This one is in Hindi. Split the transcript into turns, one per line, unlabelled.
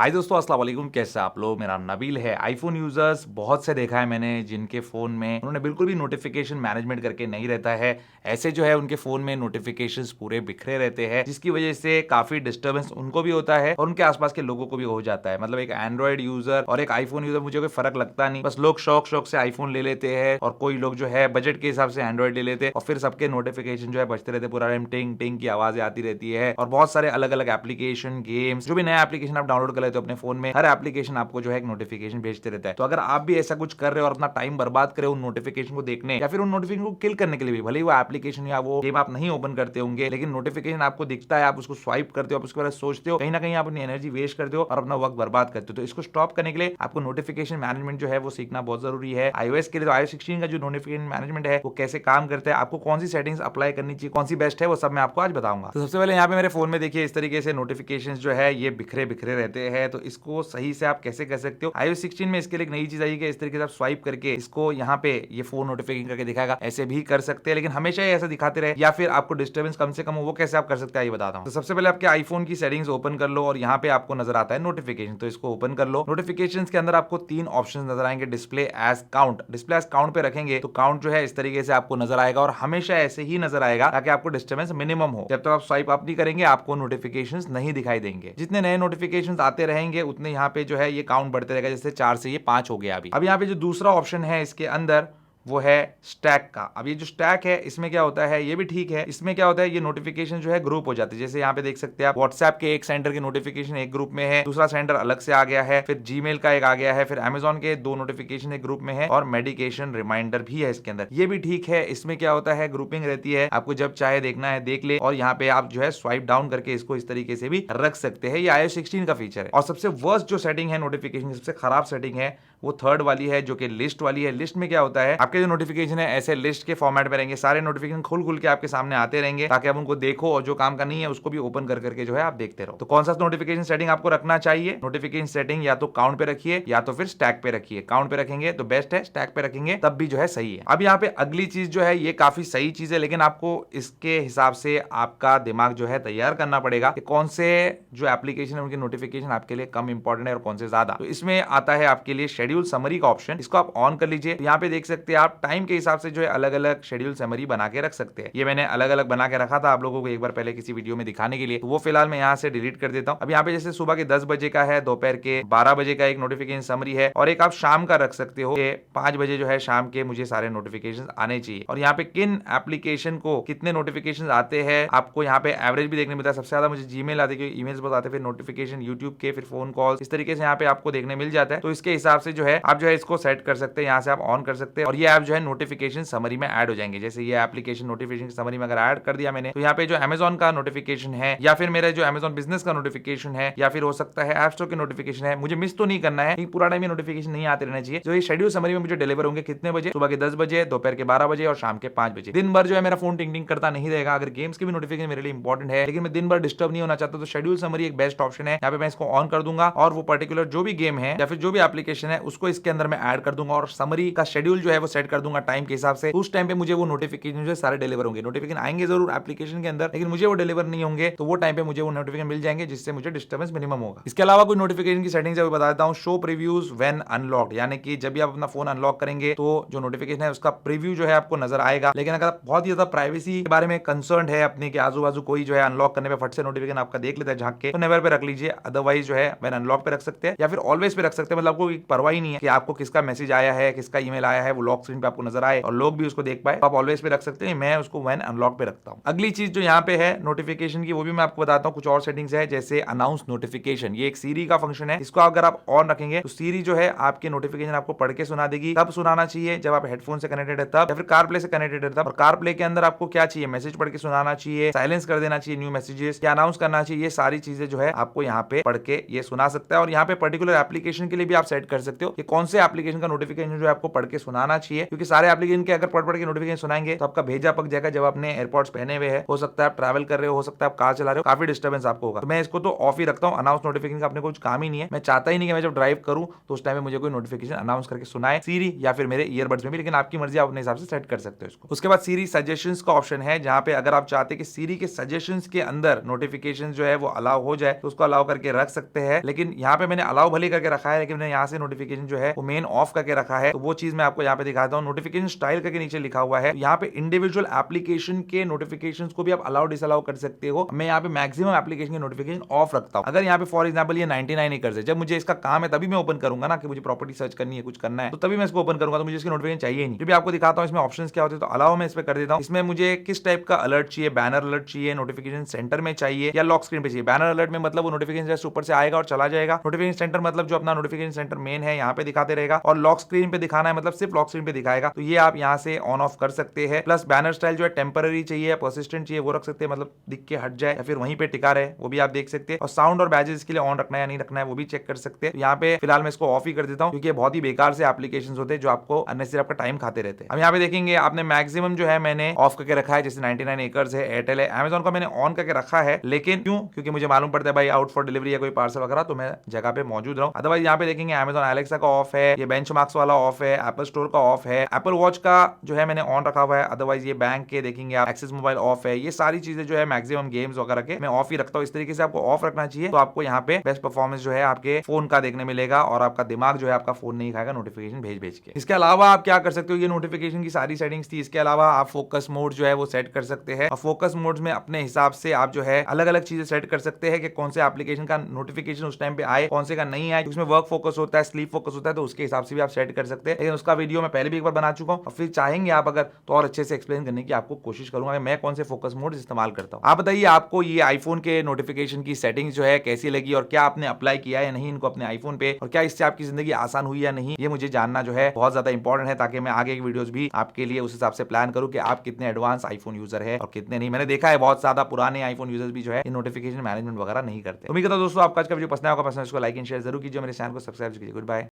हाय दोस्तों, अस्सलाम वालेकुम। कैसे आप लोग? मेरा नाम नबील है। आईफोन यूजर्स बहुत से देखा है मैंने जिनके फोन में उन्होंने बिल्कुल भी नोटिफिकेशन मैनेजमेंट करके नहीं रहता है। ऐसे जो है उनके फोन में नोटिफिकेशंस पूरे बिखरे रहते हैं, जिसकी वजह से काफी डिस्टर्बेंस उनको भी होता है और उनके आसपास के लोगों को भी हो जाता है। मतलब एक एंड्रॉइड यूजर और एक आईफोन यूजर मुझे कोई फर्क लगता नहीं। बस लोग शौक शौक से आईफोन ले लेते हैं और कोई लोग जो है बजट के हिसाब से एंड्रॉइड ले लेते हैं और फिर सबके नोटिफिकेशन जो है बजते रहते, पूरा टाइम टिंग टिंग की आवाजें आती रहती है। और बहुत सारे अलग अलग एप्लीकेशन, गेम्स, जो भी नया एप्लीकेशन आप डाउनलोड कर लेते हो अपने फोन में, हर एप्लीकेशन आपको जो है एक नोटिफिकेशन भेजते रहता है। तो अगर आप भी ऐसा कुछ कर रहे हो और अपना टाइम बर्बाद करे उन नोटिफिकेशन को देखने या फिर उन नोटिफिकेशन को किल करने के लिए भी, भले ही वो एप्लीकेशन या वो गेम आप नहीं ओपन करते होंगे, लेकिन नोटिफिकेशन आपको दिखता है, आप उसको स्वाइप करते हो, आप उसके बारे में सोचते हो, कहीं ना कहीं आप अपनी एनर्जी वेस्ट करते हो और अपना वक्त बर्बाद करते हो। तो इसको स्टॉप करने के लिए आपको नोटिफिकेशन मैनेजमेंट जो है वो सीखना बहुत जरूरी है। iOS के लिए तो iOS 16 का जो नोटिफिकेशन मैनेजमेंट है वो कैसे काम करता है, आपको कौन सी सेटिंग्स अप्लाई करनी चाहिए, कौन सी बेस्ट है, वो सब मैं आपको आज बताऊंगा। तो सबसे पहले यहाँ पे मेरे फोन में देखिए इस तरीके से नोटिफिकेशन जो है ये बिखरे बिखरे रहते हैं। तो इसको सही से आप कैसे कर सकते हो? iOS 16 में इसके लिए एक नई चीज आई है कि इस तरीके से आप स्वाइप करके इसको यहाँ पे ये फोन नोटिफिकेशन करके दिखाएगा। ऐसे भी कर सकते हैं, लेकिन हमेशा ही ऐसा दिखाते रहे या फिर आपको डिस्टर्बेंस कम से कम हो, वो कैसे आप कर सकते हैं ये बताता हूँ। तो सबसे पहले आपके आईफोन की सेटिंग्स ओपन कर लो और यहाँ पे आपको नजर आता है नोटिफिकेशन। तो इसको ओपन कर लो। नोटिफिकेशन के अंदर आपको तीन ऑप्शन नजर आएंगे। Display as count, display as count पे रखेंगे तो काउंट जो है इस तरीके से आपको नजर आएगा और हमेशा ऐसे ही नजर आएगा ताकि आपको डिस्टर्बेंस मिनिमम हो। जब तक आप स्वाइप अप नहीं करेंगे आपको नोटिफिकेशंस नहीं दिखाई देंगे। जितने नए नोटिफिकेशंस आते रहेंगे उतने यहाँ पे जो है ये काउंट बढ़ते रहेगा। जैसे 4 से ये 5 हो गया अभी। अब यहाँ पे जो दूसरा ऑप्शन है इसके अंदर वो है स्टैक का। अब ये जो स्टैक है इसमें क्या होता है, ये भी ठीक है। इसमें क्या होता है, ये नोटिफिकेशन जो है ग्रुप हो जाती है। जैसे यहाँ पे देख सकते हैं आप, व्हाट्सएप के एक सेंटर के नोटिफिकेशन एक ग्रुप में है, दूसरा सेंटर अलग से आ गया है, फिर जीमेल का एक आ गया है, फिर अमेजॉन के 2 नोटिफिकेशन एक ग्रुप में है और मेडिकेशन रिमाइंडर भी है इसके अंदर। ये भी ठीक है। इसमें क्या होता है, ग्रुपिंग रहती है, आपको जब चाहे देखना है देख ले और यहाँ पे आप जो है स्वाइप डाउन करके इसको इस तरीके से भी रख सकते हैं। ये iOS 16 का फीचर है। और सबसे वर्स्ट जो सेटिंग है नोटिफिकेशन, सबसे खराब सेटिंग है वो थर्ड वाली है, जो कि लिस्ट वाली है। लिस्ट में क्या होता है, आपके जो नोटिफिकेशन है ऐसे लिस्ट के फॉर्मेट में रहेंगे, सारे नोटिफिकेशन खुल खुल के आपके सामने आते रहेंगे ताकि आप उनको देखो और जो काम का नहीं है उसको भी ओपन कर करके जो है आप देखते रहो। तो कौन सा नोटिफिकेशन सेटिंग आपको रखना चाहिए? नोटिफिकेशन सेटिंग या तो काउंट पे रखिए या तो फिर स्टैक पे रखिए। काउंट पे रखेंगे तो बेस्ट है, स्टैक पे रखेंगे तब भी जो है सही है। अब यहाँ पे अगली चीज जो है ये काफी सही चीज है, लेकिन आपको इसके हिसाब से आपका दिमाग जो है तैयार करना पड़ेगा कि कौन से जो एप्लीकेशन है उनके नोटिफिकेशन आपके लिए कम इंपॉर्टेंट है और कौन से ज्यादा। तो इसमें आता है आपके लिए शेड्यूल समरी का ऑप्शन। इसको आप ऑन कर लीजिए। यहाँ पे देख सकते हैं आप टाइम के हिसाब से जो है अलग अलग शेड्यूल समरी बना के रख सकते हैं। ये मैंने अलग अलग बना के रखा था आप लोगों को एक बार पहले किसी वीडियो में दिखाने के लिए, तो वो फिलहाल मैं यहाँ से डिलीट कर देता हूँ। अब यहाँ पे जैसे सुबह के 10 बजे का है, दोपहर के 12 बजे का एक नोटिफिकेशन समरी है और एक आप शाम का रख सकते हो कि 5 बजे जो है शाम के मुझे सारे नोटिफिकेशन आने चाहिए। और यहाँ पे किन एप्लीकेशन को कितने नोटिफिकेशन आते हैं आपको यहाँ पे एवरेज भी देखने मिलता है। सबसे ज्यादा मुझे जीमेल आते हैं, ईमेल्स बहुत आते हैं, फिर नोटिफिकेशन यूट्यूब के, फिर फोन कॉल, इस तरीके से यहाँ पे आपको देखने मिल जाता है। तो इसके हिसाब से जो है आप जो है इसको सेट कर सकते हैं, यहाँ से आप ऑन कर सकते हैं और ये ऐप जो है नोटिफिकेशन समरी में ऐड हो जाएंगे। जैसे ये एप्लीकेशन नोटिफिकेशन समरी में अगर ऐड कर दिया मैंने, तो यहाँ पे जो अमेजॉन का नोटिफिकेशन है या फिर मेरा जो अमेजॉन बिजनेस का नोटिफिकेशन है या फिर हो सकता है ऐप स्टोर के नोटिफिकेशन है, मुझे मिस तो नहीं करना है, पूरा टाइम ये नोटिफिकेशन नहीं आते रहना चाहिए। जो ये शेड्यूल समरी में मुझे डिलीवर होंगे कितने बजे, सुबह के 10 बजे, दोपहर के 12 बजे और शाम के 5 बजे। दिन भर जो है मेरा फोन टिंग टिंग करता नहीं रहेगा। अगर गेम्स के भी नोटिफिकेशन मेरे लिए इंपॉर्टेंट है लेकिन मैं दिन भर डिस्टर्ब नहीं होना चाहता, तो शेड्यूल समरी एक बेस्ट ऑप्शन है। यहाँ पे मैं इसको ऑन कर दूंगा और वो पर्टिकुलर जो भी गेम है या फिर जो भी एप्लीकेशन है उसको इसके अंदर मैं ऐड कर दूंगा और समरी का शेड्यूल जो है वो सेट कर दूंगा टाइम के हिसाब से। उस टाइम पे मुझे वो नोटिफिकेशन जो है सारे डिलीवर होंगे। नोटिफिकेशन आएंगे जरूर एप्लीकेशन के अंदर, लेकिन मुझे वो डिलीवर नहीं होंगे, तो वो टाइम पे मुझे वो नोटिफिकेशन मिल जाएंगे जिससे मुझे डिस्टर्बेंस मिनिमम होगा। इसके अलावा कोई नोटिफिकेशन की सेटिंग्स है वो बता देता हूँ। शो प्रीव्यूज व्हेन अनलॉक्ड, यानी कि जब भी आप अपना फोन अनलॉक करेंगे तो जो नोटिफिकेशन है उसका प्रीव्यू जो है आपको नजर आएगा। लेकिन अगर आप बहुत ही ज्यादा प्राइवेसी के बारे में कंसर्न है अपने के आजू बाजू कोई जो है अनलॉक करने पे फट से नोटिफिकेशन आपका देख लेता है झांक के, तो नेवर पे रख लीजिए। अदरवाइज जो है व्हेन अनलॉक पे रख सकते हैं या फिर ऑलवेज पे रख सकते हैं। मतलब आपको परवाह ही नहीं है कि आपको किसका मैसेज आया है, किसका ईमेल आया है, वो लॉक स्क्रीन पे आपको नजर आए और लोग भी उसको देख पाए। आप ऑलवेज पे रख सकते हैं, मैं उसको व्हेन अनलॉक पे रखता हूं। अगली चीज जो यहाँ पे है नोटिफिकेशन की, वो भी मैं आपको बताता हूँ। कुछ और सेटिंग्स है जैसे अनाउंस नोटिफिकेशन, ये एक सीरी का फंक्शन है। इसको अगर आप ऑन रखेंगे तो सीरी जो है आपके नोटिफिकेशन आपको पढ़ के सुना देगी। तब सुनाना चाहिए जब आप हेडफोन से कनेक्टेड है तब, या फिर कार प्ले से कनेक्टेड है तब। और कार प्ले के अंदर आपको क्या चाहिए, मैसेज पढ़ के सुनाना चाहिए, साइलेंस कर देना चाहिए न्यू मैसेजेस, या अनाउंस करना चाहिए। ये सारी चीजें जो है आपको यहाँ पे पढ़ के ये सुना सकता है। और यहाँ पे पर्टिकुलर एप्लीकेशन के लिए भी आप सेट कर सकते हो कि कौन से एप्लीकेशन का नोटिफिकेशन जो है आपको पढ़ के सुनाना चाहिए चाहिए, क्योंकि सारे एप्लीकेशन के अगर पढ़ के नोटिफिकेशन सुनाएंगे तो आपका भेजा पक जाएगा। जब अपने एयरपोर्ट्स पहने हुए है, हो सकता है आप ट्रैवल कर रहे हो सकता है आप कार चला रहे हो, काफी डिस्टर्बेंस आपको होगा। तो मैं इसको तो ऑफ ही रखता हूँ। अनाउंस नोटिफिकेशन का अपने कुछ काम ही नहीं है। मैं चाहता ही नहीं कि मैं जब ड्राइव करूं तो उस टाइम में मुझे कोई नोटिफिकेशन अनाउंस करके सुनाए सीरी या फिर मेरे ईयरबड्स में भी, लेकिन आपकी मर्जी, आप अपने हिसाब से सेट कर सकते हो इसको। उसके बाद सीरी सजेशंस का ऑप्शन है, जहां पे अगर आप चाहते हैं कि सीरी के सजेशंस के अंदर नोटिफिकेशन जो है वो अलाउ हो जाए तो उसको अलाउ करके रख सकते हैं। लेकिन यहाँ पे मैंने अलाउ भले करके रखा है, लेकिन मैंने यहाँ से नोटिफिकेशन जो है वो मेन ऑफ करके रखा है। तो वो चीज मैं आपको यहाँ पे दिखाता हूँ। नोटिफिकेशन स्टाइल करके नीचे लिखा हुआ है, यहाँ पे इंडिविजुअल एप्लीकेशन के नोटिफिकेशन को भी आप अलाउ डिसअलाउ कर सकते हो। मैं यहाँ पे मैक्सिमम एप्लीकेशन के नोटिफिकेशन ऑफ रखता हूँ। अगर यहाँ पे फॉर एग्जाम्पल ये 99 एकर्स है, जब मुझे इसका काम है तभी मैं ओपन करूंगा ना, कि मुझे प्रॉपर्टी सर्च करनी है, कुछ करना है, तो तभी मैं इसको ओपन करूंगा। तो मुझे इसकी नोटिफिकेशन चाहिए नहीं। जो भी आपको दिखाता हूँ इसमें ऑप्शंस क्या होते हैं, तो अलाउ मैं इस पे कर देता हूँ। इसमें मुझे किस टाइप का अलर्ट चाहिए, बैनर अलर्ट चाहिए, नोटिफिकेशन सेंटर में चाहिए या लॉक स्क्रीन पे चाहिए। बैनर अलर्ट में मतलब वो नोटिफिकेशन जस्ट ऊपर से आएगा और चला जाएगा। नोटिफिकेशन सेंटर मतलब जो अपना नोटिफिकेशन सेंटर मेन है यहाँ पे दिखाते रहेगा, और लॉक स्क्रीन पे दिखाना है मतलब सिर्फ लॉक स्क्रीन पे दिखाएगा। तो ये आप यहाँ से ऑन ऑफ कर सकते हैं। प्लस बैनर स्टाइल जो है टेम्पररी चाहिए या परसिस्टेंट चाहिए वो रख सकते हैं, मतलब दिख के हट जाए या फिर वहीं पे टिका रहे, वो भी आप देख सकते हैं। और साउंड और बैजेस के लिए ऑन रखना है या नहीं रखना है वो भी चेक कर सकते हैं। यहाँ पे फिलहाल मैं इसको ऑफ ही कर देता हूँ, क्योंकि बहुत ही बेकार से एप्लीकेशंस होते हैं जो आपको अननेसेसरी आपका टाइम खाते रहते हैं। अब यहाँ पे देखेंगे आपने मैक्सिमम जो है मैंने ऑफ करके रखा है, जैसे 99 एकर्स है, एयरटेल है, अमेजॉन का मैंने ऑन करके रखा है। लेकिन क्यों? क्योंकि मुझे मालूम पड़ता है भाई आउट फॉर डिलीवरी या कोई पार्सल वगैरह, तो मैं जगह पे मौजूद रहूं। अदरवाइज यहाँ पे देखेंगे अमेजॉन एलेक्सा का ऑफ है, ये बेंचमार्क्स वाला ऑफ है, एप्पल स्टोर का ऑफ है, एप्पल वॉच का जो है मैंने ऑन रखा हुआ है। अदरवाइज ये बैंक के देखेंगे आप एक्सेस मोबाइल ऑफ है। ये सारी चीजें जो है मैक्सिमम गेम्स वगैरह के मैं ऑफ ही रखता हूँ। इस तरीके से आपको ऑफ रखना चाहिए, तो आपको यहाँ पे बेस्ट परफॉर्मेंस जो है आपके फोन का देखने मिलेगा, और आपका दिमाग जो है आपका फोन नहीं खाएगा नोटिफिकेशन भेज भेज के। इसके अलावा आप क्या कर सकते हो, ये नोटिफिकेशन की सारी सेटिंग्स थी। इसके अलावा आप फोकस मोड जो है वो सेट कर सकते हैं, और फोकस मोड में अपने हिसाब से आप जो है अलग अलग चीजें सेट कर सकते हैं कि कौन से एप्लीकेशन का नोटिफिकेशन उस टाइम पे आए, कौन से का नहीं आए। उसमें वर्क फोकस होता है, स्लीप फोकस होता है, तो उसके हिसाब से भी आप सेट कर सकते हैं। लेकिन उसका वीडियो मैं पहले भी एक बार बना चुका हूँ, और फिर चाहेंगे आप अगर तो और अच्छे से एक्सप्लेन करने की आपको कोशिश करूंगा मैं कौन से फोकस मोड इस्तेमाल करता हूँ। आप बताइए आपको ये आईफोन के नोटिफिकेशन की सेटिंग्स जो है कैसी लगी, और क्या आपने अप्लाई किया या नहीं इनको अपने आईफोन पे, और क्या इससे आपकी जिंदगी आसान हुई या नहीं, ये मुझे जानना जो है बहुत ज्यादा इंपॉर्टेंट है, ताकि मैं आगे की वीडियोस भी आपके लिए उस हिसाब से प्लान करूं कि आप कितने एडवांस आईफोन यूजर है और कितने नहीं। मैंने देखा है बहुत ज्यादा पुराने आईफोन यूजर्स भी जो है नोटिफिकेशन मैनेजमेंट वगैरह नहीं करते। उम्मीद करता हूं दोस्तों आपका आज का वीडियो पसंद आएगा। पसंद इसको लाइक एंड शेयर जरूर कीजिए, मेरे चैनल को सब्सक्राइब कीजिए। Good bye.